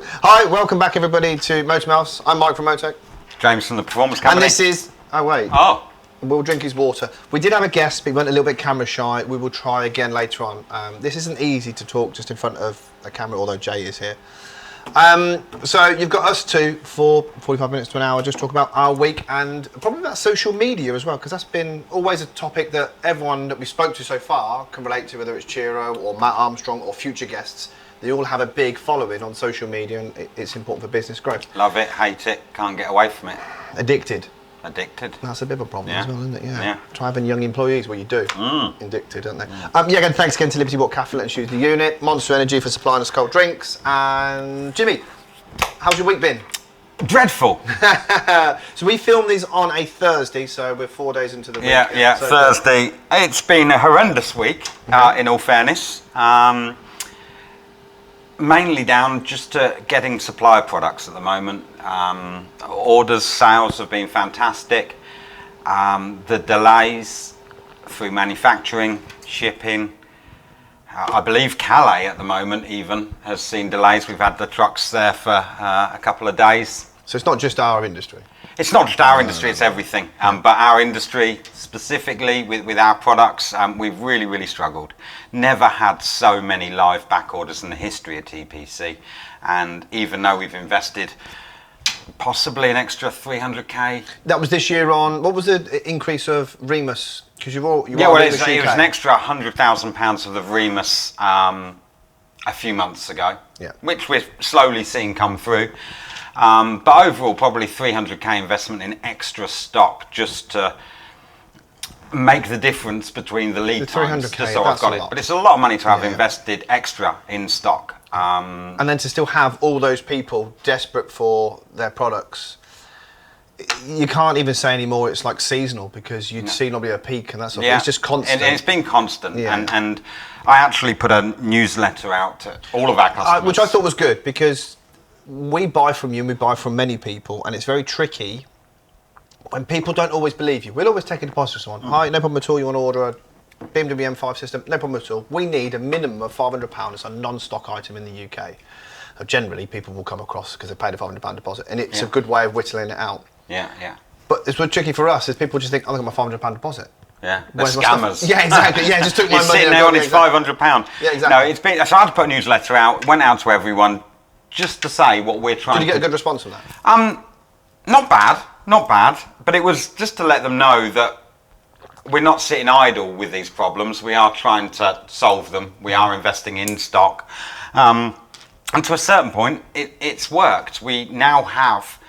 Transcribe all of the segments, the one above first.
Hi, welcome back everybody to Motormouths. I'm Mike from Motec. James from the Performance Company. And this is... Oh, wait. Oh. We'll drink his water. We did have a guest, but he went a little bit camera shy. We will try again later on. This isn't easy to talk just in front of a camera, although Jay is here. So you've got us two for 45 minutes to an hour, just talk about our week and probably about social media as well, because that's been always a topic that everyone that we spoke to so far can relate to, whether it's Chiro or Matt Armstrong or future guests. They all have a big following on social media, and it's important for business growth. Love it, hate it, can't get away from it. Addicted. That's a bit of a problem as well, isn't it? Yeah. Try having young employees. Well, you do. Addicted, don't they? Again, thanks again to Liberty Walk Cafe and Shoes the Unit, Monster Energy for supplying us cold drinks, and Jimmy, how's your week been? Dreadful. So we filmed these on a Thursday, so we're 4 days into the week. Yeah, so Thursday. It's been a horrendous week, in all fairness. Mainly down just to getting supply of products at the moment. Orders, sales have been fantastic. The delays through manufacturing, shipping. I believe Calais at the moment even has seen delays. We've had the trucks there for a couple of days. So it's not just our industry? It's not just our industry, it's everything. But our industry, specifically with our products, we've really struggled. Never had so many live back orders in the history of TPC. And even though we've invested possibly an extra 300k. That was this year on, what was the increase of Remus? Because it was an extra £100,000 of the Remus a few months ago, which we're slowly seeing come through. But overall, probably 300k investment in extra stock just to make the difference between the lead times. Just so I've got it. But it's a lot of money to have invested extra in stock. And then to still have all those people desperate for their products. You can't even say anymore it's like seasonal, because you'd see normally a peak and that's it's just constant. And it's been constant. And I actually put a newsletter out to all of our customers. Which I thought was good, because we buy from you and we buy from many people, and it's very tricky when people don't always believe you. We'll always take a deposit from someone. Hi, no problem at all, you want to order a BMW M5 system? No problem at all. We need a minimum of £500 as a non-stock item in the UK. Generally, people will come across because they paid a £500 deposit, and it's a good way of whittling it out. Yeah. But it's what's tricky for us is people just think, oh, I got my £500 deposit. Yeah, the scammers. Yeah, exactly. Yeah, just took my money. He's sitting there on his £500. Yeah, exactly. No, it's been. So I had to put a newsletter out. Went out to everyone, just to say what we're trying. Did you get a good response from that? Not bad. But it was just to let them know that we're not sitting idle with these problems. We are trying to solve them. We are investing in stock, and to a certain point, it's worked. We now have,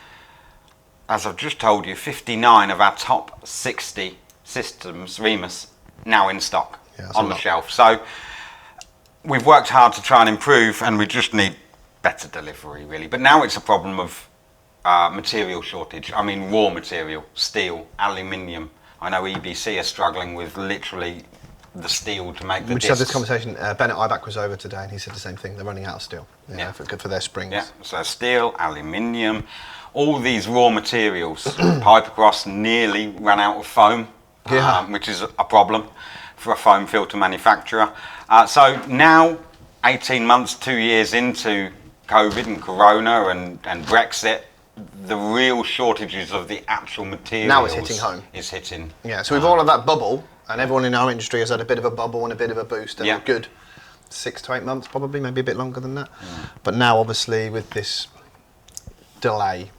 as I've just told you, 59 of our top 60 systems, Remus, now in stock on the shelf. So we've worked hard to try and improve, and we just need better delivery, really. But now it's a problem of material shortage. I mean, raw material, steel, aluminium. I know EBC are struggling with literally the steel to make the discs. We just had this conversation. Bennett Ibach was over today, and he said the same thing. They're running out of steel for their springs. Yeah, so steel, aluminium, all these raw materials. Pipercross nearly ran out of foam, which is a problem for a foam filter manufacturer. So now, 18 months, 2 years into COVID and Corona and Brexit, the real shortages of the actual materials now it's hitting home. Is hitting. Yeah, so we've all had that bubble, and everyone in our industry has had a bit of a bubble and a bit of a boost, and a good 6 to 8 months, probably, maybe a bit longer than that. But now, obviously, with this delay,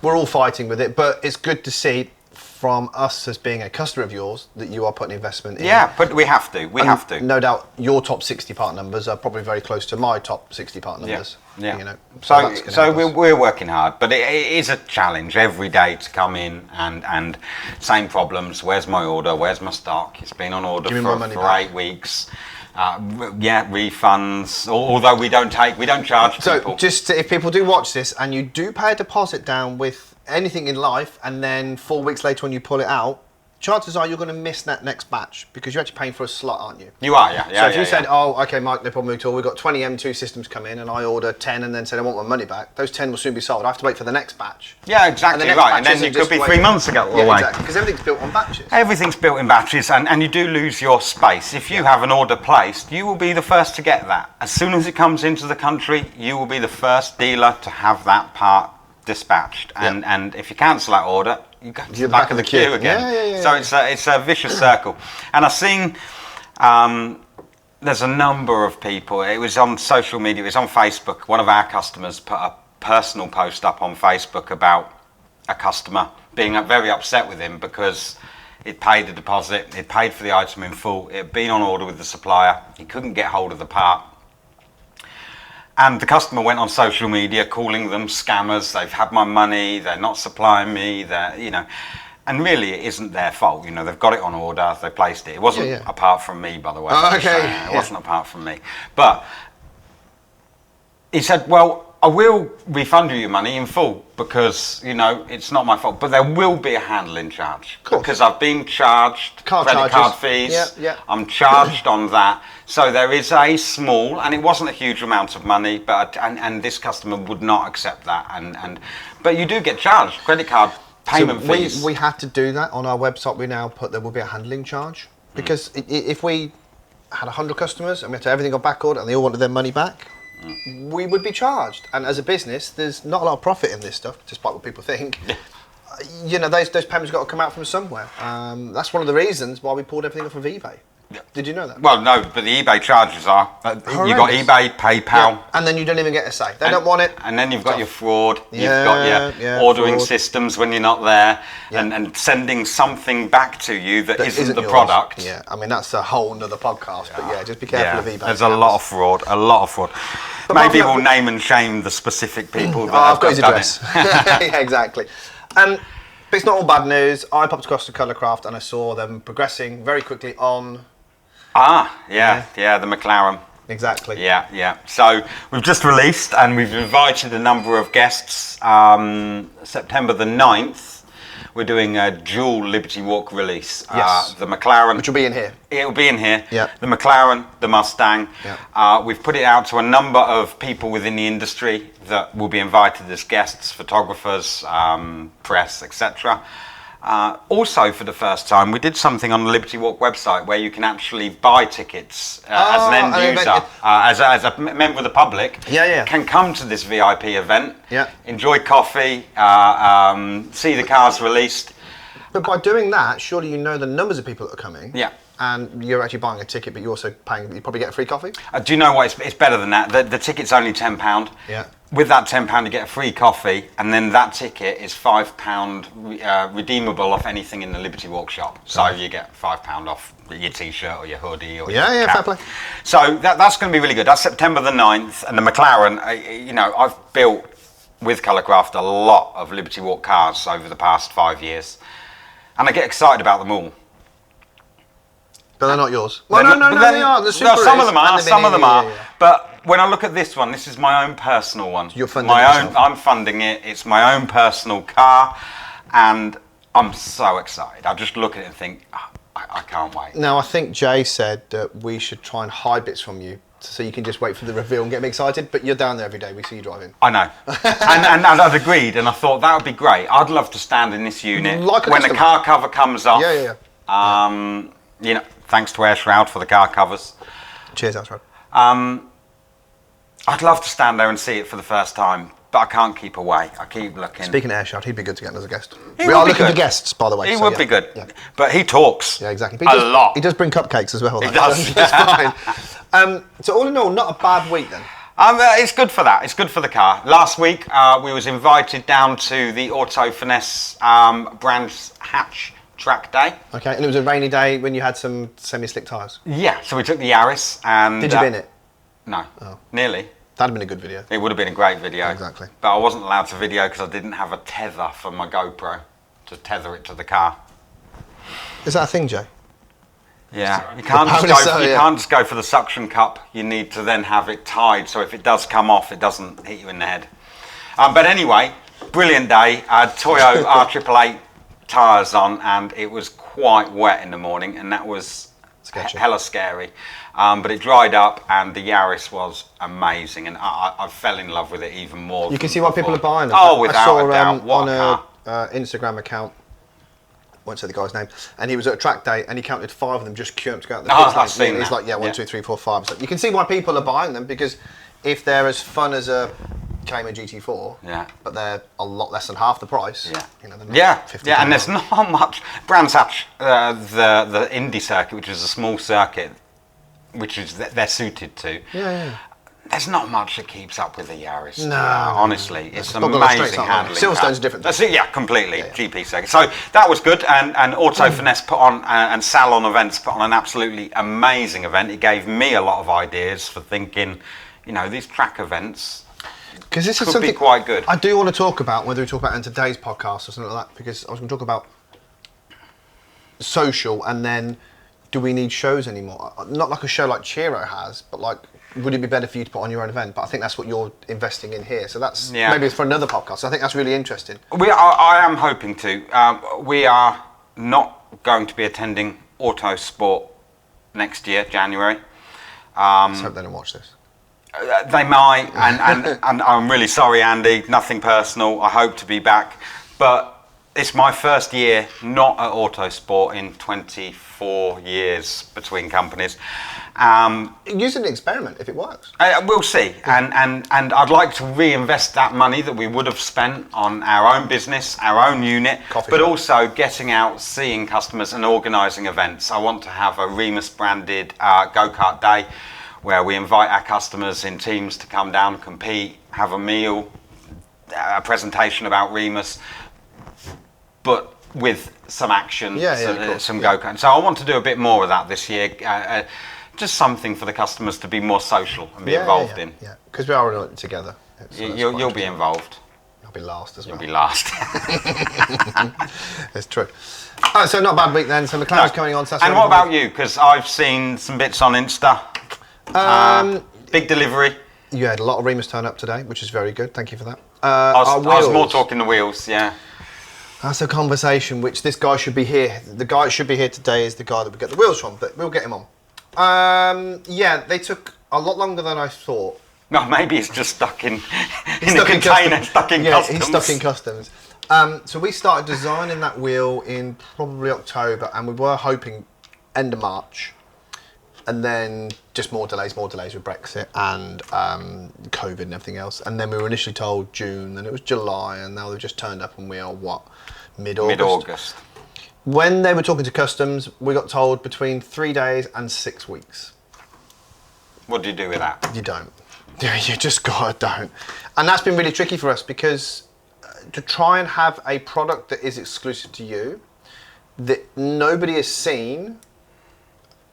we're all fighting with it, but it's good to see from us as being a customer of yours that you are putting investment in. Yeah, but we have to. No doubt your top 60 part numbers are probably very close to my top 60 part numbers. Yeah. You know, so we're working hard, but it is a challenge every day to come in and same problems. Where's my order? Where's my stock? It's been on order for 8 weeks. Refunds. Although we don't charge people. So if people do watch this and you do pay a deposit down with anything in life, and then 4 weeks later when you pull it out, chances are you're going to miss that next batch because you're actually paying for a slot, aren't you? You are, yeah. So if you said, oh, okay, Mike, no problem at all, we've got 20 M2 systems come in and I order 10 and then said I want my money back, those 10 will soon be sold. I have to wait for the next batch. Yeah, exactly, right. And then you could be 3 months ago away. Yeah, exactly, because everything's built on batches. Everything's built in batches, and you do lose your space. If you have an order placed, you will be the first to get that. As soon as it comes into the country, you will be the first dealer to have that part dispatched. And if you cancel that order, you go to the back of the queue again. So it's a vicious circle. And I've seen there's a number of people. It was on social media. It was on Facebook. One of our customers put a personal post up on Facebook about a customer being very upset with him because he'd paid the deposit, he'd paid for the item in full, it had been on order with the supplier, he couldn't get hold of the part. And the customer went on social media calling them scammers. They've had my money. They're not supplying me. And really, it isn't their fault. They've got it on order. They placed it. It wasn't apart from me, by the way. Oh, okay. It wasn't apart from me. But he said, "Well, I will refund you your money in full because it's not my fault. But there will be a handling charge because I've been charged credit card fees. I'm charged on that." So there is a small, and it wasn't a huge amount of money, but and this customer would not accept that, but you do get charged credit card payment fees. We had to do that on our website. We now put there will be a handling charge because if we had 100 customers and we had to have everything on back order and they all wanted their money back, we would be charged. And as a business, there's not a lot of profit in this stuff, despite what people think. Those payments got to come out from somewhere. That's one of the reasons why we pulled everything off of eBay. Did you know that? Well, no, but the eBay charges are. You've got eBay, PayPal. And then you don't even get a say. They don't want it. And then you've got your fraud. You've got your ordering systems when you're not there and sending something back to you that isn't the product. Yeah, I mean, that's a whole nother podcast. But just be careful of eBay. There's a lot of fraud, But maybe we'll name and shame the specific people that have I've got his done address. Yeah, exactly. But it's not all bad news. I popped across to Colourcraft and I saw them progressing very quickly on... the McLaren. Exactly. Yeah. So we've just released and we've invited a number of guests. September the 9th, we're doing a dual Liberty Walk release. Yes. The McLaren. Which will be in here. It will be in here. Yeah. The McLaren, the Mustang. Yeah. We've put it out to a number of people within the industry that will be invited as guests, photographers, press, etc. Also, for the first time, we did something on the Liberty Walk website where you can actually buy tickets as an end user, as a member of the public, can come to this VIP event, enjoy coffee, see the cars released. But by doing that, surely you know the numbers of people that are coming. Yeah. And you're actually buying a ticket, but you're also paying, you probably get a free coffee? Do you know what? It's better than that. The ticket's only £10. Yeah. With that £10, you get a free coffee, and then that ticket is £5 redeemable off anything in the Liberty Walk shop. So you get £5 off your T-shirt or your hoodie or your cap. Fair play. So that's going to be really good. That's September the 9th, and the McLaren, I've built with Colourcraft a lot of Liberty Walk cars over the past 5 years, and I get excited about them all. But they're not yours. Well, no, they are. The Super some of them are. Some of them are. Yeah. But when I look at this one, this is my own personal one. You're funding yourself. I'm funding it. It's my own personal car, and I'm so excited. I just look at it and think, I can't wait. Now, I think Jay said that we should try and hide bits from you so you can just wait for the reveal and get me excited. But you're down there every day. We see you driving. I know, and I'd agreed, and I thought that would be great. I'd love to stand in this unit when the car cover comes off. Yeah. Thanks to Air Shroud for the car covers. Cheers, Air Shroud. I'd love to stand there and see it for the first time, but I can't keep away. I keep looking. Speaking of Air Shroud, he'd be good to get as a guest. We are looking for guests, by the way. He would be good. Yeah. But he talks. Yeah, exactly. A lot. He does bring cupcakes as well. He does. That's fine. So all in all, not a bad week then. It's good for that. It's good for the car. Last week, we was invited down to the Auto Finesse Brands Hatch track day. Okay, and it was a rainy day when you had some semi-slick tyres. Yeah, so we took the Yaris and... Did you bin it? No, nearly. That'd have been a good video. It would have been a great video. Exactly. But I wasn't allowed to video because I didn't have a tether for my GoPro to tether it to the car. Is that a thing, Jay? Yeah, you can't just go for the suction cup. You need to then have it tied so if it does come off, it doesn't hit you in the head. But anyway, brilliant day. Toyo R888 tyres on, and it was quite wet in the morning, and that was Sketchy. hella scary. But it dried up, and the Yaris was amazing, and I fell in love with it even more. You can see why people are buying them. Oh, without a doubt. on What a car. a Instagram account, won't say the guy's name, and he was at a track day and he counted 5 of them just queuing to go out the I've seen He's that. like, yeah, 1, 2, 3, 4, 5. So you can see why people are buying them, because if they're as fun as a Cayman GT4, Yeah. but they're a lot less than half the price. Yeah. You know, they're not Yeah, 50 yeah, and pounds. there's not much. Brands Hatch, the Indy circuit, which is a small circuit, which is they're suited to. Yeah. There's not much that keeps up with the Yaris. No. Honestly, it's Not got the straights, amazing aren't they? handling. Silverstone's a different That's thing. it, yeah, completely. Yeah. GP circuit. So that was good, and Auto Finesse put on and Salon Events put on an absolutely amazing event. It gave me a lot of ideas for thinking, you know, these track events. Because this is Could be something quite good. I do want to talk about, whether we talk about it in today's podcast or something like that, because I was going to talk about social, and then do we need shows anymore? Not like a show like Chiro has, but like, would it be better for you to put on your own event? But I think that's what you're investing in here. So that's maybe it's for another podcast. So I think that's really interesting. I am hoping to. We are not going to be attending Autosport next year, January. Let's hope they don't watch this. They might, and I'm really sorry, Andy. Nothing personal. I hope to be back, but it's my first year not at Autosport in 24 years between companies. Use an experiment if it works. We'll see, and I'd like to reinvest that money that we would have spent on our own business, our own unit, Coffee but shop. also getting out, seeing customers and organising events. I want to have a Remus branded go-kart day where we invite our customers in teams to come down, compete, have a meal, a presentation about Remus, but with some action, some go-kart. So I want to do a bit more of that this year. Just something for the customers to be more social and be involved in. Yeah, because we are in it together. You'll be involved. I'll be last as well. You'll be last. It's true. Oh, so not a bad week then. So McLaren's coming on Saturday. And what about you? Because I've seen some bits on Insta. Big delivery. You had a lot of Remus turn up today, which is very good. Thank you for that. I was more talking the wheels, yeah. That's a conversation which this guy should be here. The guy that should be here today is the guy that we get the wheels from, but we'll get him on. Yeah, they took a lot longer than I thought. No, maybe it's just stuck in a container, stuck in customs. He's stuck in customs. So we started designing that wheel in probably October, and we were hoping end of March. And then just more delays with Brexit and COVID and everything else. And then we were initially told June, then it was July, and now they've just turned up and we are, what, mid-August? Mid-August. When they were talking to customs, we got told between 3 days and 6 weeks. What do you do with that? You don't. You just don't. And that's been really tricky for us, because to try and have a product that is exclusive to you, that nobody has seen,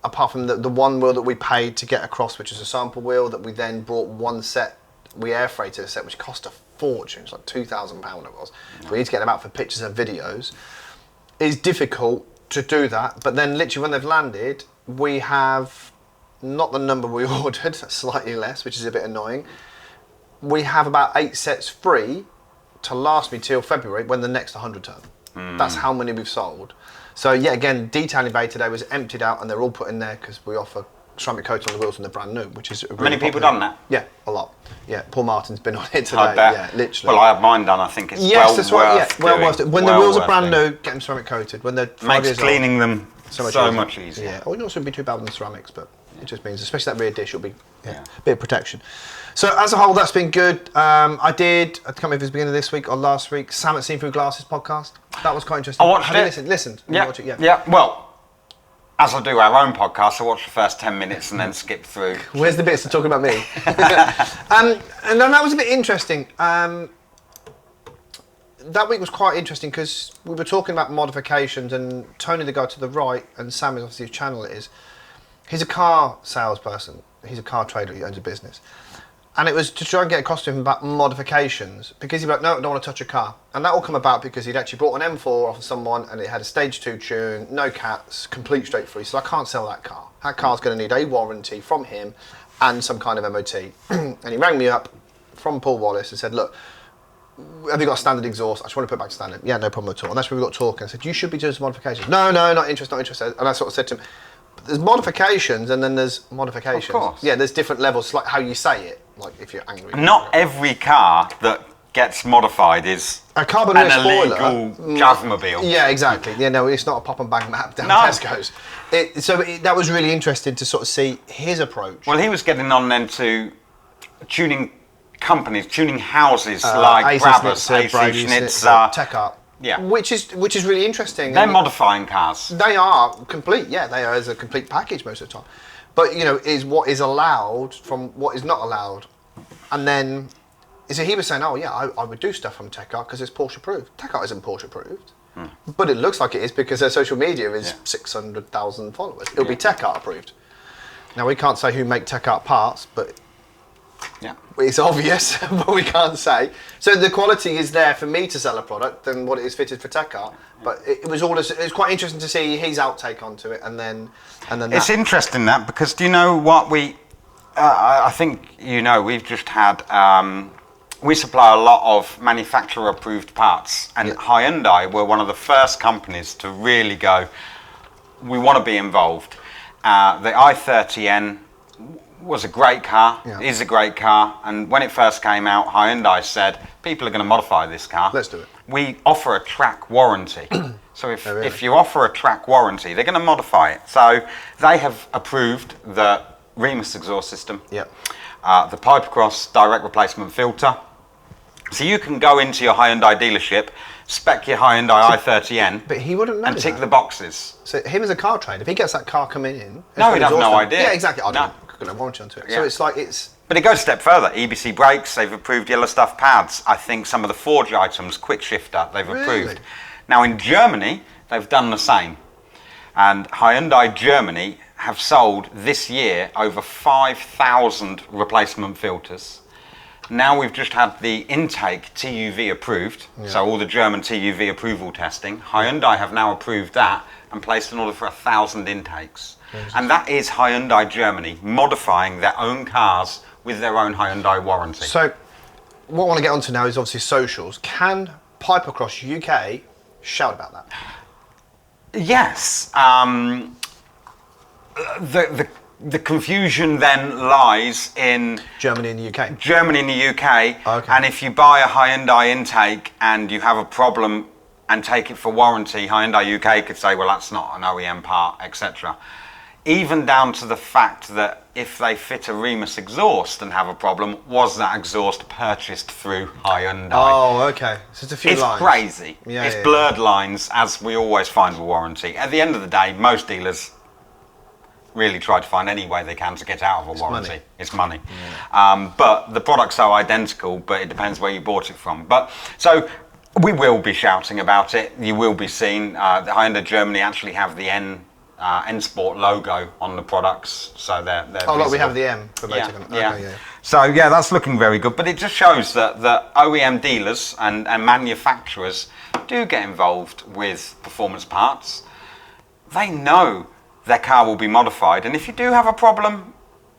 apart from the one wheel that we paid to get across, which is a sample wheel that we then brought one set, we air freighted a set, which cost a fortune. It's like £2,000 it was. No. We need to get them out for pictures and videos. It's difficult to do that, but then literally when they've landed, we have not the number we ordered, slightly less, which is a bit annoying. We have about 8 sets free to last me till February when the next 100 turn. That's how many we've sold. So yeah, again, detailing bay today was emptied out and they're all put in there because we offer ceramic coat on the wheels and they're brand new, which is really Many people popular. done that? Yeah, a lot. Yeah, Paul Martin's been on it today. I bet. Yeah, literally. Well, I have mine done. I think it's that's right. Yeah, well worth it. When the wheels are brand doing. new, get them ceramic coated. When they're 5 Makes years cleaning old, them so much easier. Yeah, it wouldn't also be too bad on the ceramics, but it just means, especially that rear dish, will be a bit of protection. So as a whole, that's been good. I can't remember if it was the beginning of this week or last week, Sam at Seen Through Glasses podcast. That was quite interesting. I watched it. Listened. Yeah. Well, as I do our own podcast, I watch the first 10 minutes and then skip through. Where's the bits of talking about me? And then that was a bit interesting. That week was quite interesting because we were talking about modifications, and Tony, the guy to the right, and Sam is obviously whose channel it is. He's a car salesperson. He's a car trader. He owns a business. And it was to try and get across to him about modifications, because he'd be like, no, I don't want to touch a car. And that all come about because he'd actually brought an M4 off of someone and it had a stage 2 tune, no cats, complete straight free. So I can't sell that car. That car's going to need a warranty from him and some kind of MOT. And he rang me up from Paul Wallace and said, look, have you got a standard exhaust? I just want to put it back to standard. Yeah, no problem at all. And that's where we got talking. I said, you should be doing some modifications. No, not interested. And I sort of said to him, there's modifications and then there's modifications. Of course. Yeah, there's different levels. It's like how you say it. Like if you're angry. Not every car that gets modified is a carbon an spoiler. illegal Javmobile. Yeah, exactly. Yeah, no, it's not a pop and bang map down Tesco's. That was really interesting to sort of see his approach. Well, he was getting on then to tuning companies, tuning houses like Brabus, AC Schnitzer, Tech Art. Yeah. Which is really interesting. They're modifying cars. They are complete. Yeah, they are as a complete package most of the time. But is what is allowed from what is not allowed, and then. So he was saying, oh yeah, I would do stuff from Tech Art because it's Porsche approved. Tech Art isn't Porsche approved, but it looks like it is because their social media is 600,000 followers. It'll be Tech Art approved. Now we can't say who make Tech Art parts, but it's obvious, but we can't say. So the quality is there for me to sell a product than what it is fitted for Tech Art. But it was quite interesting to see his outtake onto it, and then it's interesting that because do you know what I think we've just had. We supply a lot of manufacturer-approved parts, and Hyundai were one of the first companies to really go, we want to be involved. The i30N was a great car, is a great car, and when it first came out, Hyundai said, people are going to modify this car. Let's do it. We offer a track warranty. So if you offer a track warranty, they're going to modify it. So they have approved the Remus exhaust system, the Pipercross direct replacement filter. So you can go into your Hyundai dealership, spec your Hyundai i30N, but he wouldn't know and tick the boxes. So him as a car trader, if he gets that car coming in, no, he'd have no idea. Yeah, exactly. I don't have a warranty onto it. Yeah. So it's. But it goes a step further. EBC brakes, they've approved yellow stuff pads. I think some of the Forge items, quick shifter, they've approved. Now in Germany, they've done the same, and Hyundai Germany have sold this year over 5,000 replacement filters. Now we've just had the intake TUV approved, so all the German TUV approval testing. Hyundai have now approved that and placed an order for 1,000 intakes. And that is Hyundai Germany modifying their own cars with their own Hyundai warranty. So what I want to get onto now is obviously socials. Can Pipercross UK shout about that? Yes. The confusion then lies in Germany and the UK. Germany and the UK. Okay. And if you buy a Hyundai intake and you have a problem and take it for warranty, Hyundai UK could say, well, that's not an OEM part, etc. Even down to the fact that if they fit a Remus exhaust and have a problem, was that exhaust purchased through Hyundai? Oh, okay. So it's a few lines. It's crazy. It's blurred lines, as we always find with warranty. At the end of the day, most dealers really try to find any way they can to get out of a warranty. Money. It's money. But the products are identical, but it depends where you bought it from. But so we will be shouting about it. You will be seen. The Hyundai Germany actually have the N Sport logo on the products, so they're look, we have the M for both of them. Okay, So that's looking very good. But it just shows that the OEM dealers and manufacturers do get involved with performance parts. They know their car will be modified, and if you do have a problem,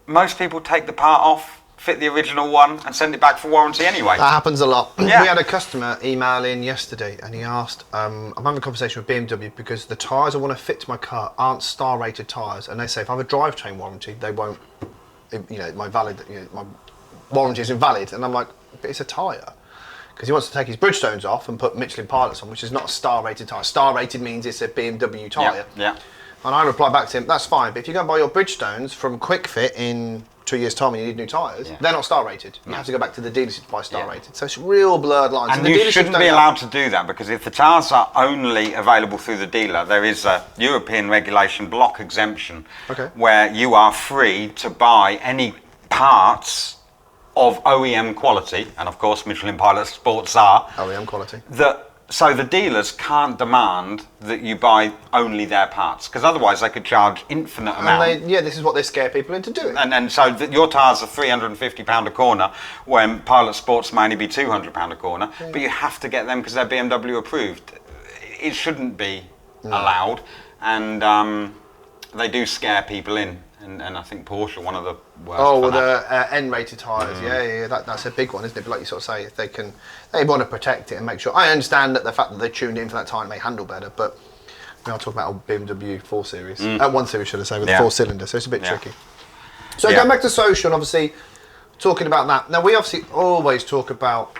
most people take the part off, fit the original one, and send it back for warranty anyway. That happens a lot. Yeah. We had a customer email in yesterday, and he asked, I'm having a conversation with BMW because the tyres I want to fit to my car aren't star-rated tyres, and they say if I have a drivetrain warranty, they won't, my warranty is invalid, and I'm like, but it's a tyre. Because he wants to take his Bridgestones off and put Michelin pilots on, which is not a star-rated tyre. Star-rated means it's a BMW tyre. Yeah. And I replied back to him, that's fine, but if you go and buy your Bridgestones from Quick Fit in 2 years' time and you need new tyres, they're not star-rated. You have to go back to the dealership to buy star-rated. So it's real blurred lines. And you shouldn't be allowed to do that, because if the tyres are only available through the dealer, there is a European regulation block exemption where you are free to buy any parts of OEM quality, and of course Michelin Pilot Sports are. OEM quality. So the dealers can't demand that you buy only their parts, because otherwise they could charge infinite amount. This is what they scare people into doing. And so your tyres are £350 a corner, when Pilot Sports may only be £200 a corner, but you have to get them because they're BMW approved. It shouldn't be allowed, and they do scare people in. and I think Porsche are one of the worst. Oh, for with that. the N-rated tyres, yeah. That's a big one, isn't it? But like you sort of say, if they want to protect it and make sure. I understand that the fact that they tuned in for that tyre may handle better, but I'll talk about a BMW 4 Series, 1 Series should I say, with a 4-cylinder, so it's a bit tricky. So going back to social, and obviously talking about that. Now we obviously always talk about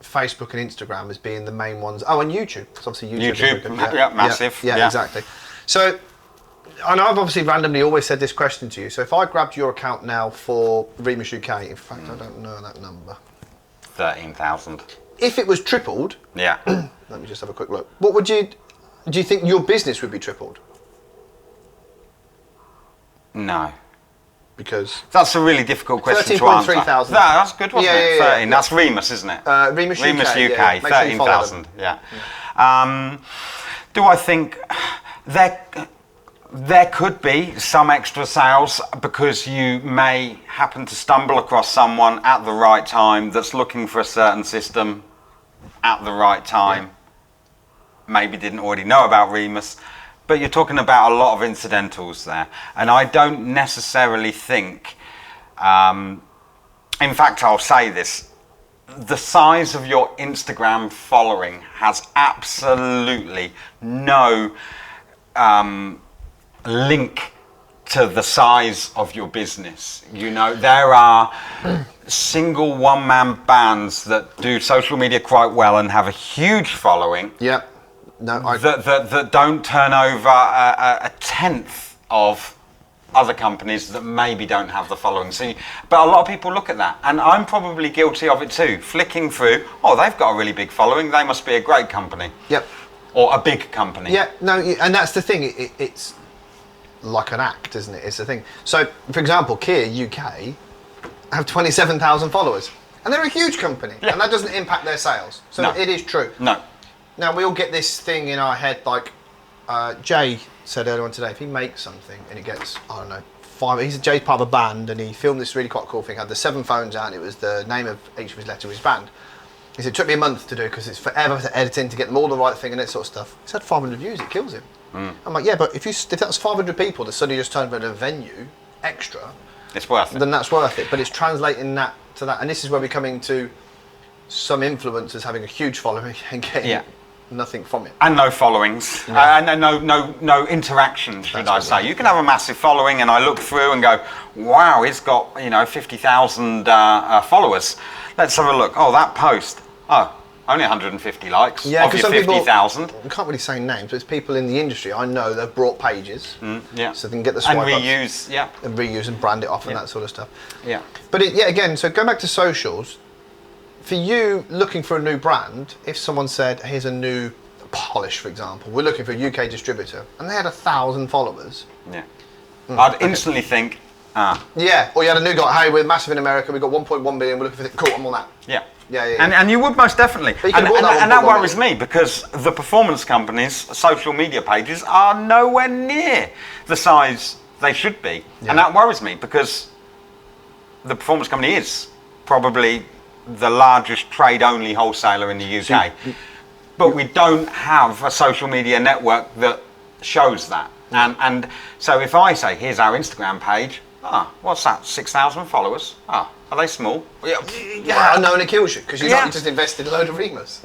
Facebook and Instagram as being the main ones. Oh, and YouTube, because obviously YouTube is massive. Yeah, exactly. So. And I've obviously randomly always said this question to you. So if I grabbed your account now for Remus UK, in fact, I don't know that number. 13,000. If it was tripled, Yeah. let me just have a quick look. What would do you think your business would be tripled? No. Because that's a really difficult question to answer. 13,300. That's good, wasn't it? 13. Yeah. That's Remus, isn't it? Remus UK. Remus UK, Yeah. 13,000. Yeah. Do I think there could be some extra sales because you may happen to stumble across someone at the right time that's looking for a certain system at the right time. Maybe didn't already know about Remus, but you're talking about a lot of incidentals there. And I don't necessarily think, in fact, I'll say this, the size of your Instagram following has absolutely no link to the size of your business. You know, there are single one-man bands that do social media quite well and have a huge following. Yeah. No, that don't turn over a tenth of other companies that maybe don't have the following. But a lot of people look at that, and I'm probably guilty of it too. Flicking through, oh, they've got a really big following. They must be a great company. Yep. Or a big company. Yeah. No, and that's the thing. It's like an act, isn't it? It's the thing. So, for example, Kia UK have 27,000 followers, and they're a huge company, and that doesn't impact their sales. So it is true. No. Now we all get this thing in our head, like Jay said earlier on today. If he makes something and it gets, I don't know, 5. Jay's part of a band, and he filmed this really quite cool thing. Had the 7 phones out, and it was the name of each of his letter of his band. He said it took me a month to do because it's forever to editing to get them all the right thing and that sort of stuff. He's had 500 views. It kills him. I'm like, yeah, but if that's 500 people that suddenly just turned up at a venue extra, it's worth it. Then that's worth it. But it's translating that to that, and this is where we're coming to some influencers having a huge following and getting nothing from it, and no followings, and no interaction. Should I say? You can have a massive following, and I look through and go, wow, it's got 50,000 followers. Let's have a look. Oh, that post. Oh. Only 150 likes. Yeah, because some 50,000. I can't really say names, but it's people in the industry I know they've brought pages, so they can get the swipe and reuse, and reuse and brand it off and that sort of stuff. Yeah. But again, so going back to socials, for you looking for a new brand, if someone said, "Here's a new polish," for example, we're looking for a UK distributor, and they had 1,000 followers. Yeah. I'd instantly think, Yeah, or you had a new guy, hey, we're massive in America, we've got 1.1 billion, we're looking for cool, I'm on that. Yeah. Yeah. And you would most definitely. And that worries me because the performance companies' social media pages are nowhere near the size they should be. Yeah. And that worries me because the performance company is probably the largest trade-only wholesaler in the UK. But we don't have a social media network that shows that. And so if I say, here's our Instagram page, what's that, 6,000 followers? Are they small? Yeah, I know, and it kills you because you just invested a load of Remus.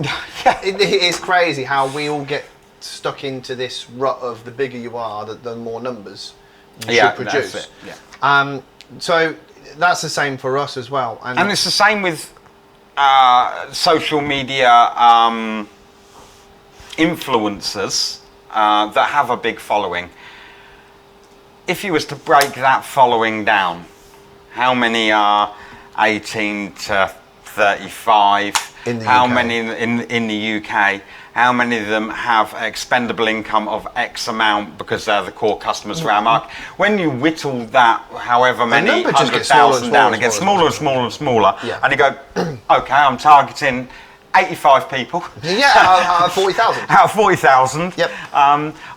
It is crazy how we all get stuck into this rut of the bigger you are, the more numbers you should produce. That's it. Yeah. So that's the same for us as well. And it's the same with social media influencers that have a big following. If you was to break that following down, how many are 18 to 35? How many in the UK? How many of them have expendable income of X amount because they're the core customers for our market? When you whittle that, however many 100,000 down, it gets smaller and smaller and smaller. Yeah. And you go, okay, I'm targeting 85 people. Yeah, out of 40,000. Out of 40,000. Yep.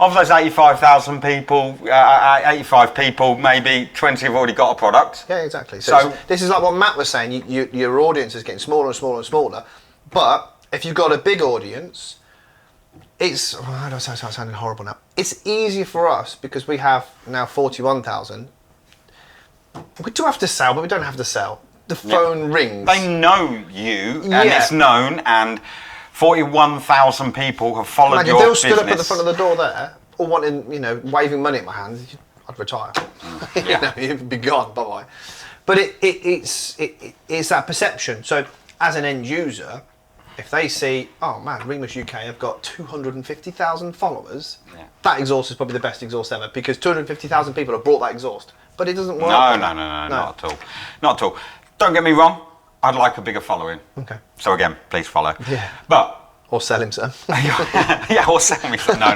Of those 85,000 people, 85 people, maybe 20 have already got a product. Yeah, exactly. So this is like what Matt was saying. Your audience is getting smaller and smaller and smaller. But if you've got a big audience, it's, I don't know, sounding horrible now. It's easier for us because we have now 41,000 We do have to sell, but we don't have to sell. The phone rings. They know you, and it's known, and 41,000 people have followed your they'll business. stood up at the front of the door there, all wanting, waving money at my hand. I'd retire. You'd be gone. Bye bye. But it's that perception. So as an end user, if they see, oh man, Ringmas UK have got 250,000 followers, that exhaust is probably the best exhaust ever because 250,000 people have bought that exhaust. But it doesn't work. No, not at all. Not at all. Don't get me wrong, I'd like a bigger following. Okay. So again, please follow. Yeah. But or sell him some. or sell me some. No.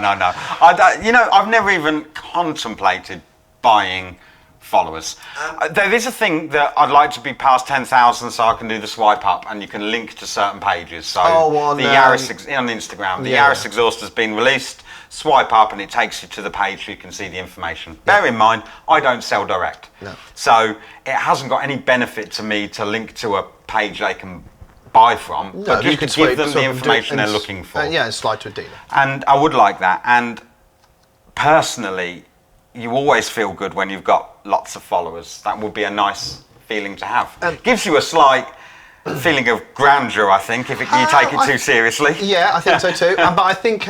I've never even contemplated buying followers. There is a thing that I'd like to be past 10,000 so I can do the swipe up and you can link to certain pages. So on Instagram, the Yaris exhaust has been released. Swipe up and it takes you to the page so you can see the information. Bear in mind, I don't sell direct. No. So it hasn't got any benefit to me to link to a page they can buy from, but just to give them the information they're looking for. And slide to a dealer. And I would like that. And personally, you always feel good when you've got lots of followers. That would be a nice feeling to have. Gives you a slight feeling of grandeur, I think, if you take it too seriously. Yeah, I think so too. But I think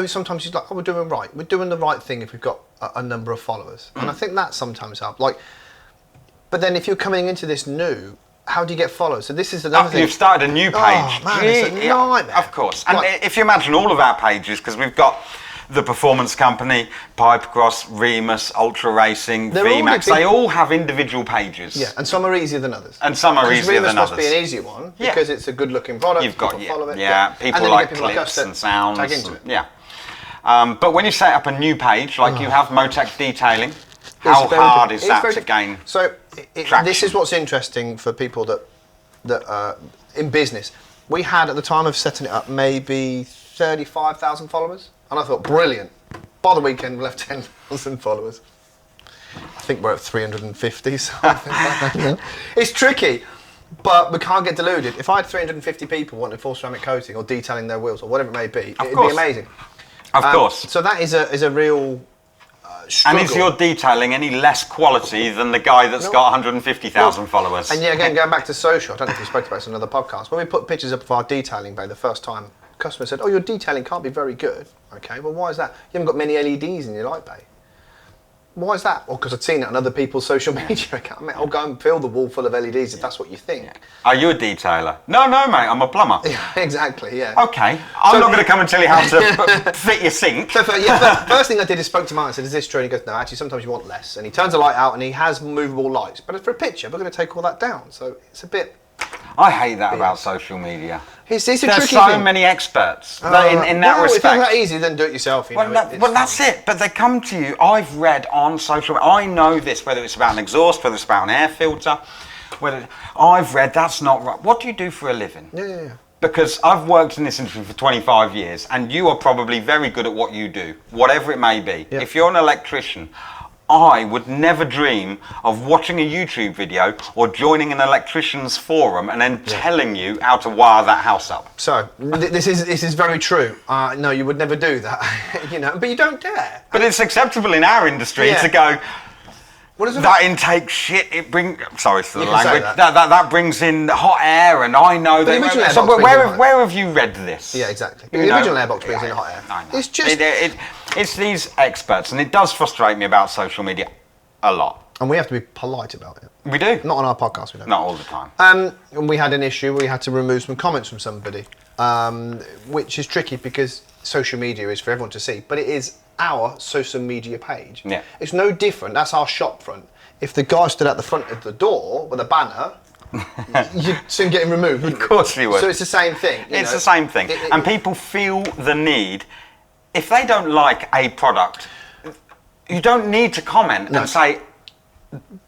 sometimes you're like, oh, we're doing right. We're doing the right thing if we've got a number of followers. And I think that sometimes helps. But then if you're coming into this new, how do you get followers? So this is another thing. You've started a new page. Oh, man, it's a nightmare. Of course. And if you imagine all of our pages, because we've got the Performance Company, Pipercross, Remus, Ultra Racing, VMAX, they all have individual pages. Yeah, and some are easier than others. And some are easier than others. Remus must be an easy one because it's a good looking product. You've got, follow it. People like clips and sounds. Tag into it. Yeah. But when you set up a new page, like you have Motec Detailing, how hard is that to gain traction? This is what's interesting for people that are in business. We had, at the time of setting it up, maybe 35,000 followers. And I thought, brilliant. By the weekend, we left 10,000 followers. I think we're at 350, something like that. It's tricky, but we can't get deluded. If I had 350 people wanting full ceramic coating or detailing their wheels or whatever it may be, it'd be amazing. Of course. So that is a real struggle. And is your detailing any less quality than the guy that's got 150,000 followers? And again, going back to social, I don't know if we spoke about this in another podcast. When we put pictures up of our detailing bay the first time, customer said, oh, your detailing can't be very good. Okay, well, why is that? You haven't got many LEDs in your light bay. Why is that? Well, because I've seen it on other people's social media account. I'll go and fill the wall full of LEDs if that's what you think. Yeah. Are you a detailer? No, mate, I'm a plumber. Yeah, exactly, yeah. Okay, I'm not going to come and tell you how to fit your sink. So first thing I did is spoke to Mark and said, is this true? And he goes, no, actually, sometimes you want less. And he turns the light out and he has movable lights. But for a picture, we're going to take all that down. So it's a bit... I hate that about social media. It's a tricky There's thing. so many experts in that respect. If it's that easy, then do it yourself. Well, that's it. But they come to you. I've read on social media. I know this, whether it's about an exhaust, whether it's about an air filter. I've read that's not right. What do you do for a living? Yeah. Because I've worked in this industry for 25 years, and you are probably very good at what you do, whatever it may be. Yeah. If you're an electrician, I would never dream of watching a YouTube video or joining an electrician's forum and then telling you how to wire that house up. So this is very true. No, you would never do that, but you don't dare. But it's acceptable in our industry to go. What is it? That intake shit. It brings. Sorry for the You can say language. that. That brings in hot air, and I know But the original that. So airbox where have you read this? Yeah, exactly. The original airbox brings in hot air. I know. It's just. It's these experts, and it does frustrate me about social media a lot. And we have to be polite about it. We do. Not on our podcast, we don't. Not all the time. And we had an issue. We had to remove some comments from somebody, which is tricky because social media is for everyone to see, but it is our social media page. Yeah. It's no different. That's our shop front. If the guy stood at the front of the door with a banner, you'd soon get him removed. Of course you would. So it's the same thing. It's the same thing. And people feel the need, if they don't like a product, you don't need to comment and say,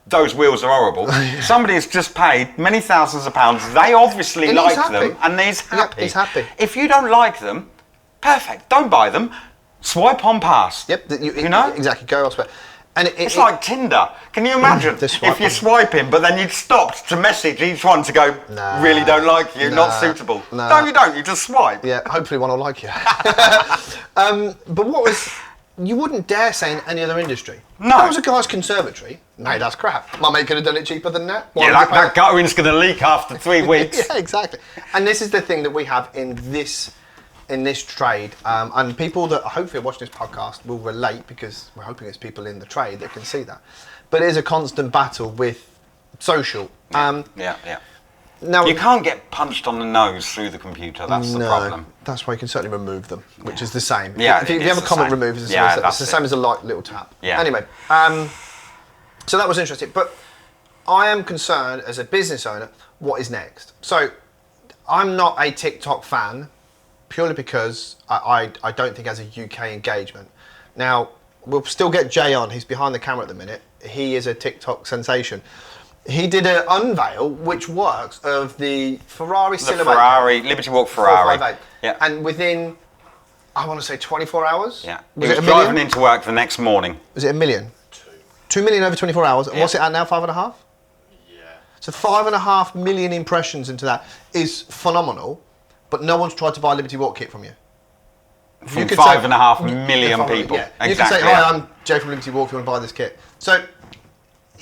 those wheels are horrible. Somebody has just paid many thousands of pounds. They obviously like them and he's happy. Yeah, he's happy. If you don't like them, perfect. Don't buy them. Swipe on past. Yep. You know? Exactly. Go elsewhere. And it's like Tinder. Can you imagine if you're swiping, but then you'd stopped to message each one to go, really don't like you, not suitable. No, you don't. You just swipe. Yeah, hopefully one will like you. But what was you wouldn't dare say in any other industry. No. If that was a guy's conservatory, no, that's crap. My mate could have done it cheaper than that. Why Yeah, would you pay that guttering's going to leak after 3 weeks. Yeah, exactly. And this is the thing that we have in this trade, and people that hopefully are watching this podcast will relate, because we're hoping it's people in the trade that can see that. But it is a constant battle with social. Yeah. Now You can't get punched on the nose through the computer. That's the problem. That's why you can certainly remove them, which is the same. Yeah, if you it's have a the comment same. removed, it's, Yeah, it's the same as a light little tap. Yeah. Anyway, so that was interesting. But I am concerned as a business owner, what is next? So I'm not a TikTok fan, purely because I don't think it has a UK engagement. Now, we'll still get Jay on. He's behind the camera at the minute. He is a TikTok sensation. He did an unveil, which works, of the Ferrari silhouette. Ferrari, Liberty Walk Ferrari. 458. Yeah. And within, I want to say 24 hours? Yeah. Was He it was a million? driving into work the next morning. Was it 1 million? 2 million over 24 hours. And Yeah. what's it at now, 5.5? Yeah. So 5.5 million impressions into that is phenomenal, but no one's tried to buy a Liberty Walk kit from you. From could 5.5 say- million Yeah, people. Yeah. Exactly. You can say, yeah. hi, I'm Jay from Liberty Walk, if you want to buy this kit. So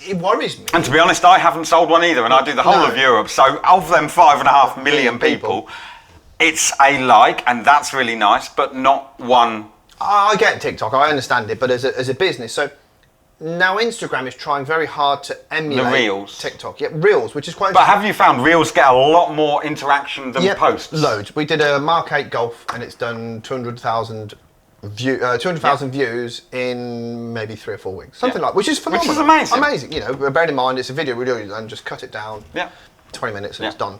it worries me. And to be honest, I haven't sold one either, and I do the whole No. of Europe. So of them 5.5 million people, it's a like, and that's really nice, but not one. I get TikTok, I understand it, but as a business, so now Instagram is trying very hard to emulate Reels. TikTok. Yeah, Reels, which is quite But interesting. have you found Reels get a lot more interaction than Yep, posts? loads. We did a Mark 8 Golf, and it's done 200,000 views in maybe 3 or 4 weeks, something Yeah. like, which is Which is phenomenal. amazing. Amazing, you know. Bearing in mind it's a video we do, and just cut it down. Yeah. 20 minutes and Yeah. it's done.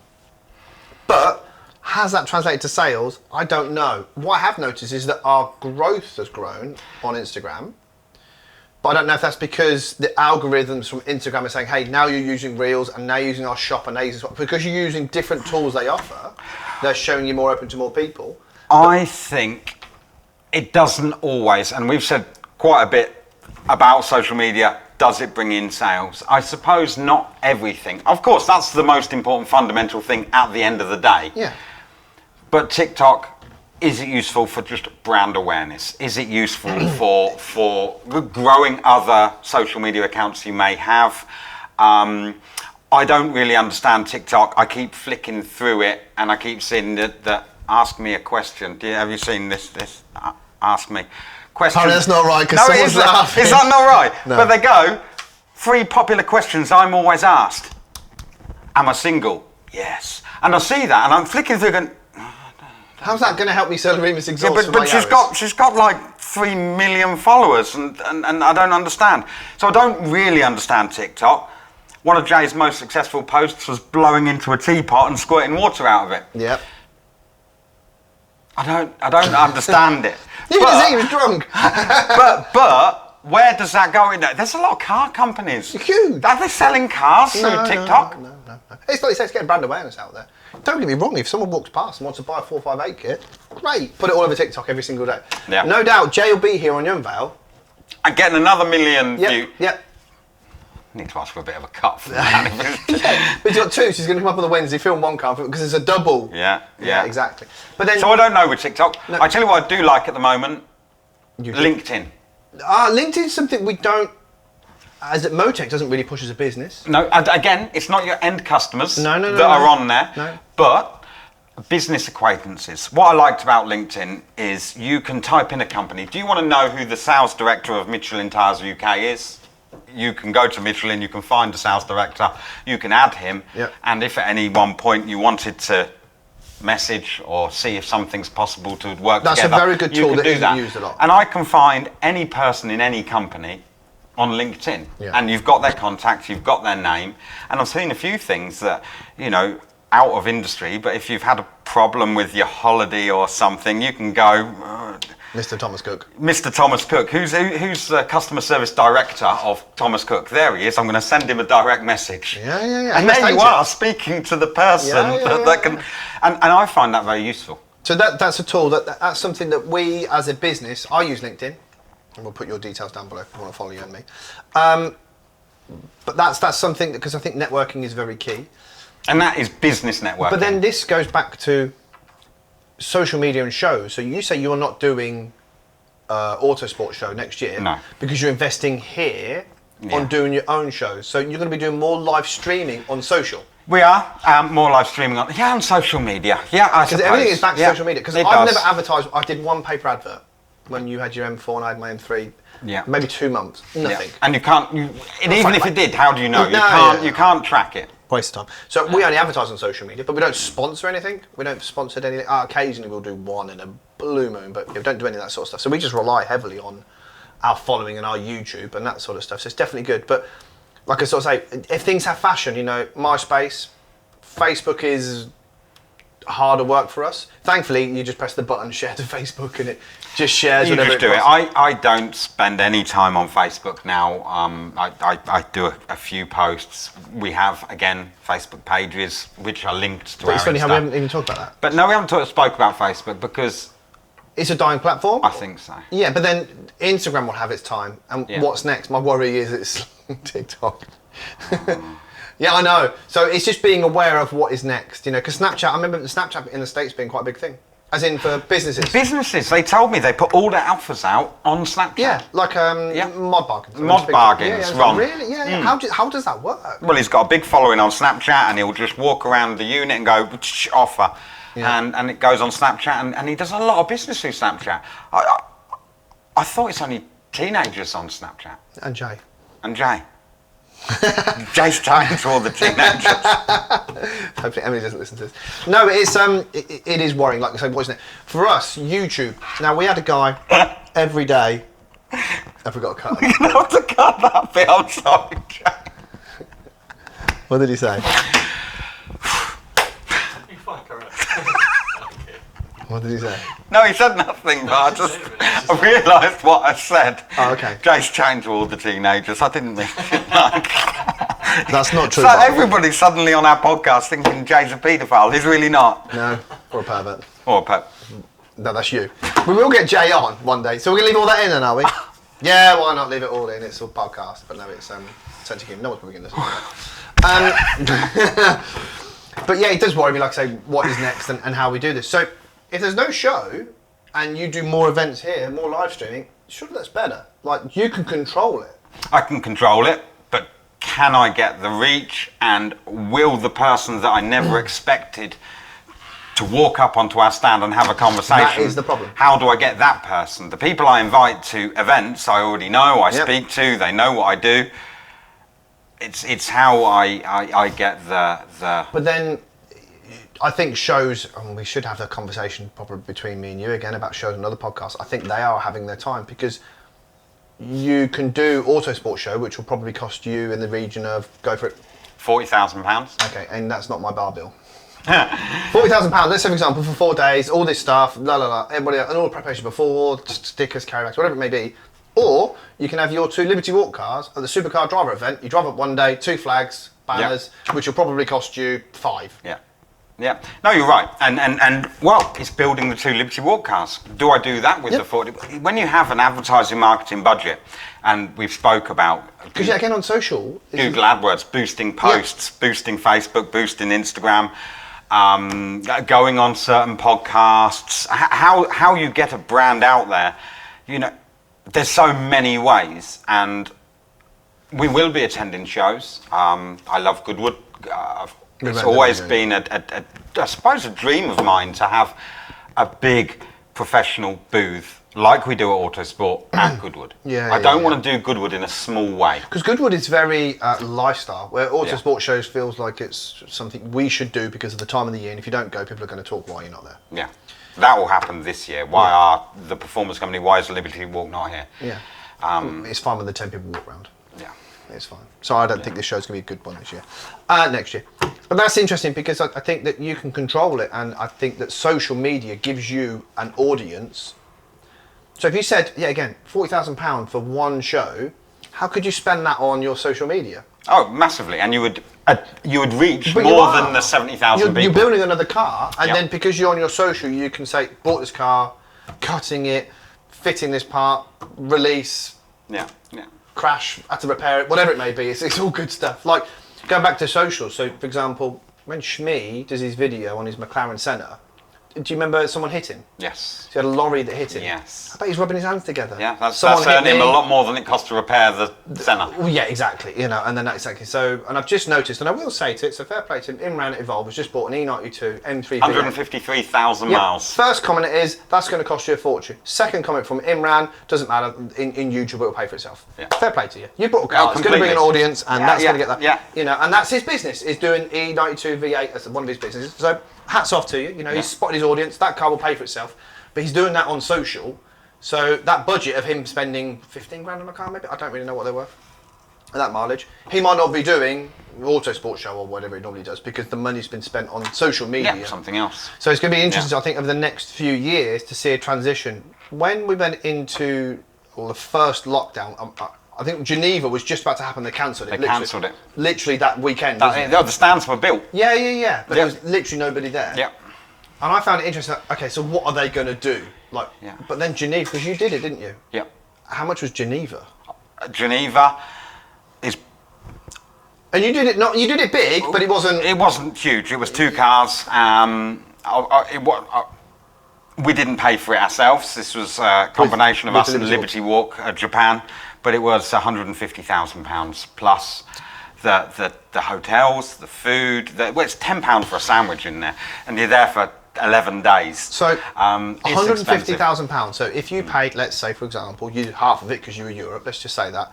But has that translated to sales? I don't know. What I have noticed is that our growth has grown on Instagram. But I don't know if that's because the algorithms from Instagram are saying, hey, now you're using Reels, and now you're using our shop, and now you're using, because you're using different tools they offer, they're showing you more open to more people. I think it doesn't always, and we've said quite a bit about social media, does it bring in sales? I suppose not everything. Of course, that's the most important fundamental thing at the end of the day. Yeah. But TikTok, is it useful for just brand awareness? Is it useful for growing other social media accounts you may have? I don't really understand TikTok. I keep flicking through it, and I keep seeing that ask me a question. Have you seen this? Ask me. Question. Oh, that's not right, because No, someone's laughing. is that not right? No. But they go, 3 popular questions I'm always asked. Am I single? Yes. And I see that, and I'm flicking through going, How's that going to help me sell Remus yeah, exhaust for but my she's got like 3 million followers, and I don't understand. So I don't really understand TikTok. One of Jay's most successful posts was blowing into a teapot and squirting water out of it. Yep. I don't understand it. You can see he was drunk. but where does that go in there? There's a lot of car companies. Huge. Are they selling cars through TikTok? No. It's like you say, it's getting brand awareness out there. Don't get me wrong, if someone walks past and wants to buy a 458 kit, great. Put it all over TikTok every single day. Yeah. No doubt, Jay will be here on your unveil. And getting another million views. Yep. Need to ask for a bit of a cut for that. But he's got 2, so he's going to come up on the Wednesday, film 1 car, because it's a double. Yeah. Exactly. But then, So I don't know with TikTok. No. I tell you what I do like at the moment, You- LinkedIn. LinkedIn's something we don't, as at Motec doesn't really push as a business. No, and again, it's not your end customers No, that are on there, No. but business acquaintances. What I liked about LinkedIn is you can type in a company. Do you want to know who the sales director of Michelin Tires UK is? You can go to Michelin, you can find the sales director, you can add him, Yep. and if at any one point you wanted to message or see if something's possible to work That's a together, very good you tool can that do isn't that. used a lot. And I can find any person in any company on LinkedIn, Yeah. and you've got their contact, you've got their name, and I've seen a few things that, you know, out of industry, but if you've had a problem with your holiday or something, you can go, Mr. Thomas Cook. Mr. Thomas Cook, who's the customer service director of Thomas Cook? There he is. I'm going to send him a direct message. Yeah. And He must there you hate are, it. speaking to the person Yeah. that can, and I find that very useful. So that's a tool, that's something that we as a business, I use LinkedIn, and we'll put your details down below if you want to follow you and me. But that's something, because I think networking is very key. And that is business networking. But then this goes back to social media and shows. So you say you're not doing Autosport show next year. No. Because you're investing here on doing your own shows. So you're going to be doing more live streaming on social. We are more live streaming on social media. Yeah, I suppose. Because everything is back to social media. Because I've does. never advertised. I did one paper advert when you had your M4 and I had my M3. Yeah. Maybe 2 months. Nothing. Yeah. And you can't. And even if it did, how do you know? You can't track it. Waste of time. So we only advertise on social media, but we don't sponsor anything. We don't sponsor anything. Occasionally we'll do one in a blue moon, but we don't do any of that sort of stuff. So we just rely heavily on our following and our YouTube and that sort of stuff. So it's definitely good. But like I sort of say, if things have fashion, MySpace, Facebook is harder work for us. Thankfully, you just press the button, share to Facebook, and it just shares you whatever just do it. I don't spend any time on Facebook now. I do a few posts. We have, again, Facebook pages which are linked to our It's funny how we Insta. haven't even talked about that. But no, we haven't spoke about Facebook because It's a dying platform. I think so. Yeah, but then Instagram will have its time. And what's next? My worry is it's TikTok. Yeah, I know. So it's just being aware of what is next, because Snapchat, I remember Snapchat in the States being quite a big thing. As in for businesses. Businesses, they told me they put all their offers out on Snapchat. Yeah, like Mod Bargains. Mod Bargains, Ron. Really? Yeah, yeah. How does that work? Well, he's got a big following on Snapchat and he'll just walk around the unit and go, offer. Yeah. And it goes on Snapchat and he does a lot of business through Snapchat. I thought it's only teenagers on Snapchat. And Jay. And Jay. Jay's trying to all the teenagers. Hopefully Emily doesn't listen to this. No, it is worrying. Like I said, what's it? For us, YouTube. Now we had a guy every day. Have we got to cut? You have to cut that bit. I'm sorry, Jay. What did he say? What did he say? No, he said nothing, but I realised what I said. Oh, okay. Jay's chatting to all the teenagers. I didn't mean it. That's not true. So everybody's suddenly on our podcast thinking Jay's a paedophile. He's really not. No, or a pervert. Or a pervert. No, that's you. We will get Jay on one day. So we're going to leave all that in then, are we? Yeah, why not leave it all in? It's all podcast. But no, it's Sense of Humour. No one's probably going to listen to that. But yeah, it does worry me, like I say, what is next and how we do this. So if there's no show and you do more events here, more live streaming, surely that's better. Like, you can control it. I can control it, but can I get the reach, and will the person that I never expected to walk up onto our stand and have a conversation? That is the problem. How do I get that person? The people I invite to events I already know, I speak to, they know what I do. It's how I get the... But then I think shows, and we should have a conversation probably between me and you again about shows and other podcasts. I think they are having their time because you can do Autosport show, which will probably cost you in the region of, go for it, £40,000. Okay, and that's not my bar bill. £40,000, let's say for example, for 4 days, all this stuff, everybody, and all the preparation before, stickers, carry bags, whatever it may be. Or you can have your 2 Liberty Walk cars at the Supercar Driver event. You drive up one day, 2 flags, banners, which will probably cost you 5. Yeah. Yeah, no, you're right, and well, it's building the 2 Liberty Walk cars. Do I do that with the 40? When you have an advertising marketing budget, and we've spoke about because again on social, Google AdWords, boosting posts, boosting Facebook, boosting Instagram, going on certain podcasts, how you get a brand out there, there's so many ways, and we will be attending shows. I love Goodwood. It's always been, I suppose, a dream of mine to have a big professional booth like we do at Autosport at Goodwood. I don't want to do Goodwood in a small way. Because Goodwood is very lifestyle, where Autosport shows feels like it's something we should do because of the time of the year, and if you don't go, people are going to talk while you're not there. Yeah, that will happen this year. Why are the performance company, why is the Liberty Walk not here? Yeah, it's fine when the 10 people walk around. Yeah. It's fine. So I don't think this show's going to be a good one this year. Next year. But that's interesting because I think that you can control it, and I think that social media gives you an audience. So if you said, again, £40,000 for one show, how could you spend that on your social media? Oh, massively. And you would reach more than the 70,000 people. You're building another car, and then because you're on your social, you can say, bought this car, cutting it, fitting this part, release. Yeah. Crash, had to repair it, whatever it may be. It's all good stuff. Like, going back to social, so for example, when Shmee does his video on his McLaren Senna, Do you remember someone hit him? Yes. So he had a lorry that hit him. Yes. I bet he's rubbing his hands together. Yeah, that's Someone hit earning him me. a lot more than it cost to repair the Senna. Well, yeah, exactly. You know, and then exactly. So, and I've just noticed, and I will say to it, so fair play to him. Imran at Evolve has just bought an E92 M3. 153,000 miles. First comment is that's going to cost you a fortune. Second comment from Imran, doesn't matter. In YouTube, it will pay for itself. Yeah. Fair play to you. You bought a car. It's going to bring an audience, and that's going to get that. Yeah. You know, and that's his business. Is doing E92 V8. That's one of his businesses. So hats off to you. You know, he's spotted his audience. That car will pay for itself. But he's doing that on social. So that budget of him spending 15 grand on a car, maybe I don't really know what they're worth. And that mileage, he might not be doing auto sports show or whatever he normally does because the money's been spent on social media. Yeah, something else. So it's going to be interesting, I think, over the next few years to see a transition. When we went into the first lockdown, I think Geneva was just about to happen. They cancelled it. They cancelled it. Literally that weekend. Wasn't it? The stands were built. Yeah. But there was literally nobody there. Yeah. And I found it interesting. Okay, so what are they going to do? Like, but then Geneva, because you did it, didn't you? Yeah. How much was Geneva? Geneva is. And you did it not. You did it big, but it wasn't. It wasn't huge. It was 2 cars. We didn't pay for it ourselves. This was a combination of us and Liberty Walk, Japan. But it was £150,000 plus the hotels, the food. It's £10 for a sandwich in there, and you're there for 11 days. So £150,000. So if you paid, let's say for example, you did half of it because you were Europe. Let's just say that.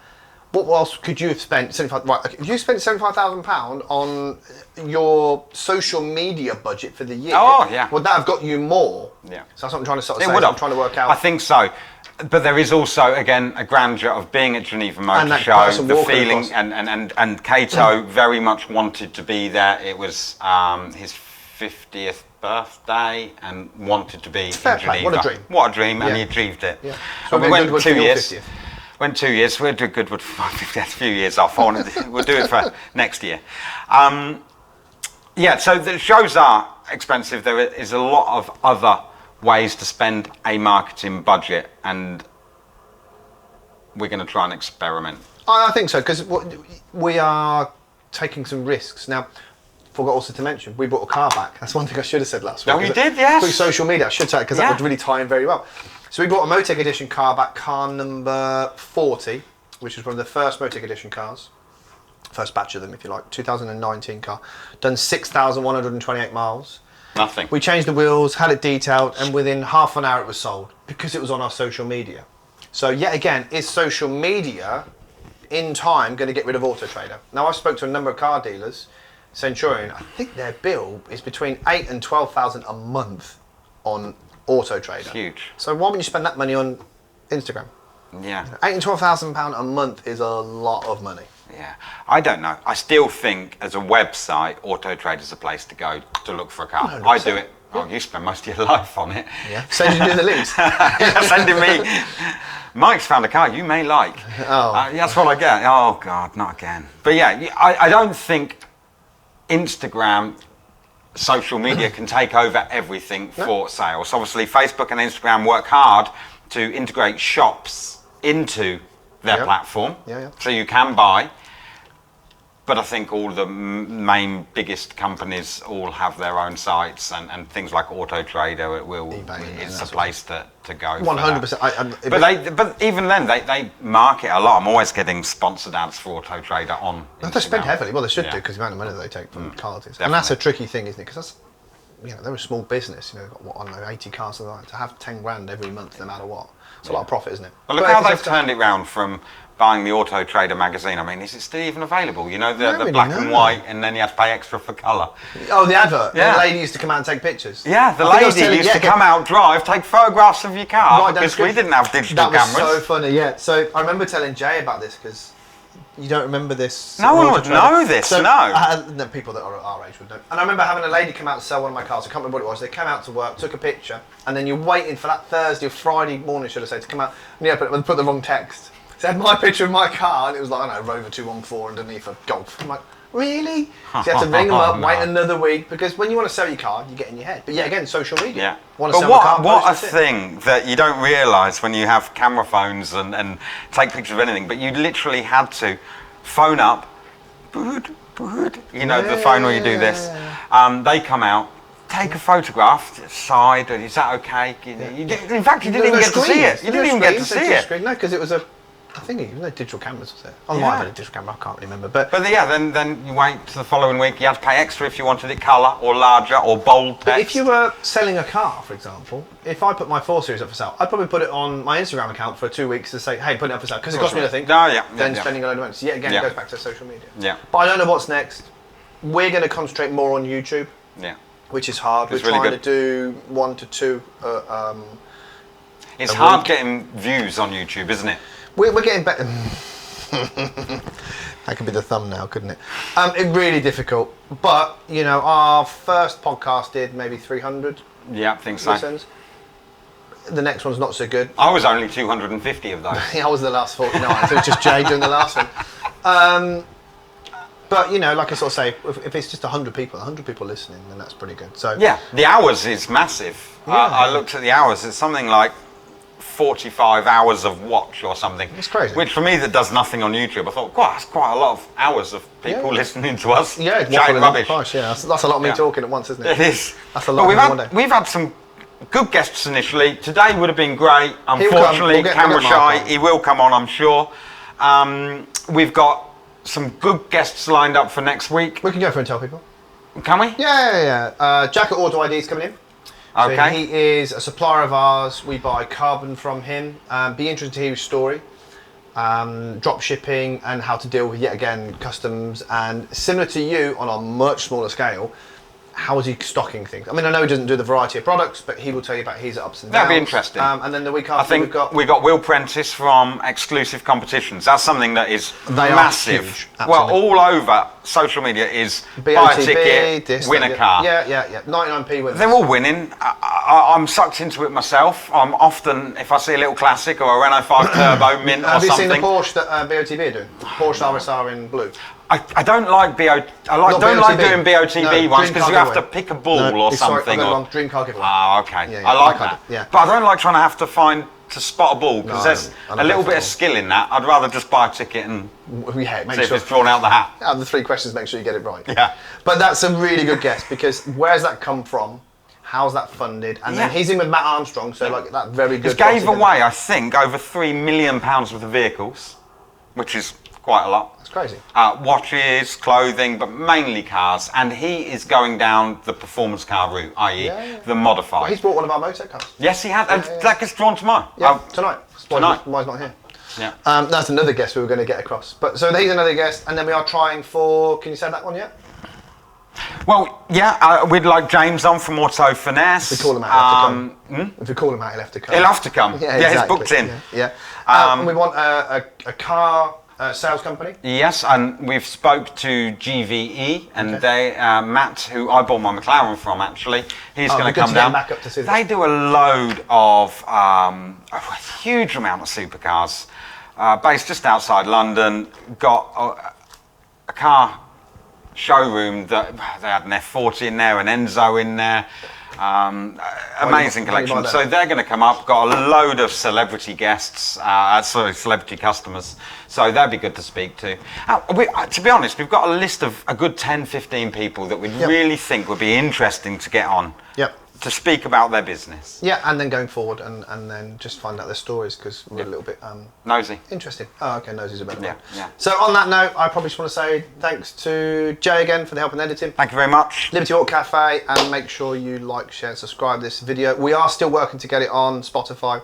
What else could you have spent? 75. Right. If you spent £75,000 on your social media budget for the year, would that have got you more? Yeah. So that's what I'm trying to sort of It say. would have. I'm trying to work out. I think so. But there is also, again, a grandeur of being at Geneva Motor Show, the feeling, and Kato very much wanted to be there. It was his 50th birthday and wanted to be in Geneva. What a dream. What a dream, and he achieved it. Yeah. So we went 2 years. 50th. Went 2 years. We'll do Goodwood for my 50th, a few years off. We'll do it for next year. So the shows are expensive. There is a lot of other ways to spend a marketing budget, and we're going to try and experiment. I think so, because we are taking some risks. Now, forgot also to mention, we brought a car back. That's one thing I should have said last week. Oh, you did, yes. Through social media, I should say, because that would really tie in very well. So we brought a Motec Edition car back, car number 40, which is one of the first Motec Edition cars. First batch of them, if you like. 2019 car. Done 6,128 miles. Nothing. We changed the wheels, had it detailed, and within half an hour it was sold because it was on our social media. So yet again, is social media in time going to get rid of Auto Trader? Now I've spoke to a number of car dealers. Centurion, I think their bill is between 8,000 and 12,000 a month on Auto Trader. Huge. So why wouldn't you spend that money on Instagram? Yeah. £8,000 and £12,000 a month is a lot of money. Yeah, I don't know. I still think as a website, Auto Trader's a place to go to look for a car. 100%. I do it. Oh, you spend most of your life on it. Yeah. Sending you the links. Sending me. Mike's found a car you may like. Oh. That's what I get. Oh God, not again. But yeah, I don't think Instagram, social media can take over everything for sales. Obviously, Facebook and Instagram work hard to integrate shops into their platform, so you can buy. But I think all the main biggest companies all have their own sites, and things like Auto Trader, it's a place to go. 100%. But even then, they market a lot. I'm always getting sponsored ads for Auto Trader on Instagram. They spend heavily. Well, they should do, because the amount of money that they take from car dealers. And that's a tricky thing, isn't it? Because that's, they're a small business. They've got, what, I don't know, 80 cars. To have 10 grand every month, no matter what. It's a lot of profit, isn't it? Well, look how they've turned it round from buying the Auto Trader magazine. I mean, is it still even available? You know, the black and white, and then you have to pay extra for colour. Oh, the advert. Yeah. The lady used to come out and take pictures. Yeah, the lady used to come out, drive, take photographs of your car, because we didn't have digital cameras. That was so funny, yeah. So I remember telling Jay about this, because you don't remember this. No one would know this, no. People that are our age would know. And I remember having a lady come out to sell one of my cars. I can't remember what it was. They came out to work, took a picture, and then you're waiting for that Thursday or Friday morning, should I say, to come out. And put the wrong text. So I had my picture of my car, and it was like, I don't know, Rover 214 underneath a Golf. I'm like, really? So you have to ring them up, wait another week, because when you want to sell your car, you get in your head. But yeah, again, social media. Yeah. Want to but sell the car, what a thing that you don't realise when you have camera phones and take pictures of anything, but you literally had to phone up, the phone where you do this. They come out, take a photograph side, and is that okay? In fact, you didn't even get to see it. You didn't even get to see it. No, because it was I think it was no digital cameras, was it? Oh, might have been a digital camera, I can't remember. But yeah, then you wait to the following week. You had to pay extra if you wanted it colour or larger or bold text. But if you were selling a car, for example, if I put my 4 Series up for sale, I'd probably put it on my Instagram account for 2 weeks to say, hey, put it up for sale, because it cost me nothing. Then spending a load of money. So yet again, it goes back to social media. Yeah. But I don't know what's next. We're going to concentrate more on YouTube. Yeah. Which is hard. It's We're really trying to do 1 to 2. It's hard getting views on YouTube, isn't it? We're getting better. That could be the thumbnail, couldn't it? It's really difficult. But, you know, our first podcast did maybe 300 Yeah, I think so. listens. The next one's not so good. I was only 250 of those. I was the last 49, so it was just Jay doing the last one. But, you know, like I sort of say, if it's just 100 people listening, then that's pretty good. So yeah, the hours is massive. Yeah. I looked at the hours. It's something like 45 hours of watch or something. It's crazy. Which for me that does nothing on YouTube, I thought, wow, that's quite a lot of hours of people listening to us. Yeah, chatting rubbish. Price, yeah, that's a lot of me talking at once, isn't it? It is. That's a lot in one day. We've had some good guests initially. Today would have been great. Unfortunately, We'll camera get shy. Mark on. He will come on, I'm sure. We've got some good guests lined up for next week. We can go through and tell people. Can we? Yeah. Jack at Auto ID is coming in. So Okay. he is a supplier of ours. We buy carbon from him. Be interested to hear his story. Drop shipping and how to deal with, yet again, customs. And similar to you, on a much smaller scale, how is he stocking things? I mean, I know he doesn't do the variety of products, but he will tell you about his ups and downs. That'd be interesting. And then the week after, I think we've got Will Prentice from Exclusive Competitions. That's something that is massive. Huge, well, all over social media is buy a ticket, win a car. Yeah. 99p winners. They're all winning. I'm sucked into it myself. I'm often, if I see a little classic or a Renault 5 Turbo Mint or something. Have you seen the Porsche that BOTB are doing? Porsche RSR in blue. I don't like don't like doing BOTB ones because you have to pick a ball or something. Dream car giveaway. Oh, okay. Yeah, I like that. Yeah. But I don't like trying to have to spot a ball because there's a little bit of skill in that. I'd rather just buy a ticket and see if it's drawn out the hat. Out of the 3 questions, make sure you get it right. Yeah. But that's a really good guess because where's that come from? How's that funded? And then he's in with Matt Armstrong, so like that very good. He gave away, I think, over £3 million worth of vehicles, which is quite a lot. That's crazy. Watches, clothing, but mainly cars. And he is going down the performance car route, i.e. the modified. Well, he's bought one of our motor cars. Yes, he has. That gets drawn tomorrow. Yeah, tonight. Tonight. Why he's not here? Yeah. That's another guest we were going to get across. But so he's another guest, and then we are trying for. Can you say that one yet? Well, yeah, we'd like James on from Auto Finesse. If we call him out, he'll have to come. If we call him out, he'll have to come. He'll have to come. Yeah, exactly. He's booked in. Yeah. We want a car sales company. Yes, and we've spoke to GVE, and they, Matt, who I bought my McLaren from, actually, he's going to come down. Back up to see they do a load of a huge amount of supercars, based just outside London. Got a car showroom that they had an F40 in there, an Enzo in there. Amazing collection. So they're going to come up. Got a load of celebrity guests, celebrity customers. So that'd be good to speak to. To be honest, we've got a list of a good 10, 15 people that we really think would be interesting to get on. Yep. To speak about their business. Yeah, and then going forward and then just find out their stories because we're a little bit nosy. Interesting. Oh, okay, nosy's a better one. Yeah. So on that note, I probably just want to say thanks to Jay again for the help in editing. Thank you very much. Liberty Auto Cafe, and make sure you like, share, and subscribe this video. We are still working to get it on Spotify.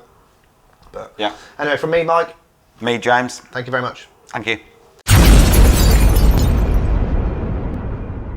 But anyway, from me, Mike. Me, James. Thank you very much. Thank you.